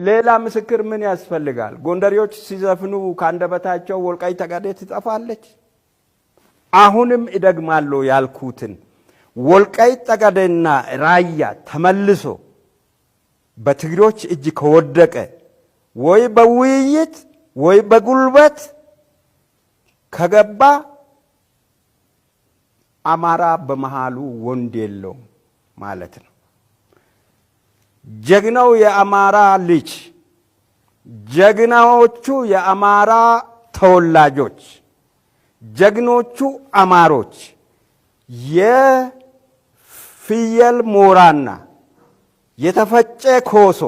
ሌላ ምስክር ምን ያስፈልጋል? ጎንደሬዎች ሲዘፍኑ ካንደበታቸው ወልቃይት ጠገዴ ትጠፋለች። አሁንም እደግማለሁ ያልኩትን ወልቃይት ጠገዴና ራያ ተመልሶ በትግሮች እጅ ከወደቀ ወይ በውይይት ወይ በጉልበት ከገባ አማራ በመሃሉ ወንድ የለው ማለት ነው። ጀግናው የአማራ ልጅ ጀግናዎቹ የአማራ ተወላጆች ጀግኖቹ አማሮች የፍየል ሞራና የተፈጨ ኮሶ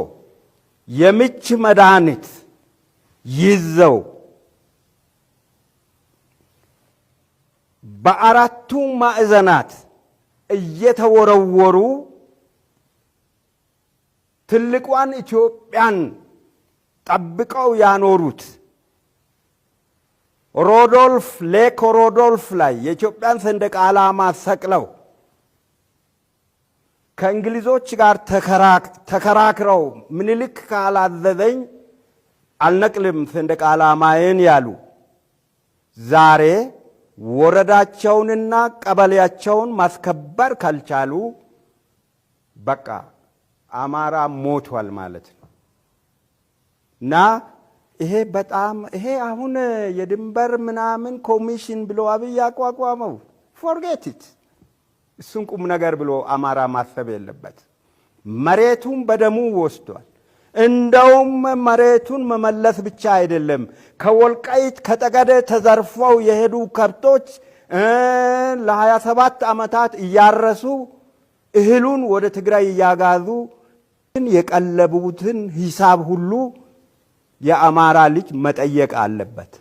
የምች መድኃኒት ይዘው በአራቱ ማዕዘናት እየተወረወሩ ትልቋን ኢትዮጵያን ጠብቀው ያኖሩት ሮዶልፍ ሌክ ሮዶልፍ ላይ የኢትዮጵያን ሰንደቅ ዓላማ ሰቅለው ከእንግሊዞች ጋር ተከራክረው ምኒልክ ካላዘዘኝ አልነቅልም ሰንደቅ ዓላማዬን ያሉ ዛሬ ወረዳቸውንና ቀበሌያቸውን ማስከበር ካልቻሉ በቃ አማራ ሞቷል ማለት ነው። እና ይሄ በጣም ይሄ አሁን የድንበር ምናምን ኮሚሽን ብሎ አብይ አቋቋመው ፎርጌት ኢት እሱን ቁም ነገር ብሎ አማራ ማሰብ የለበት። መሬቱን በደሙ ወስዷል። እንደውም መሬቱን መመለስ ብቻ አይደለም፣ ከወልቃይት ከጠገዴ ተዘርፈው የሄዱ ከብቶች ለ27 ዓመታት እያረሱ እህሉን ወደ ትግራይ እያጋዙ የቀለቡትን ሂሳብ ሁሉ የአማራ ልጅ መጠየቅ አለበት።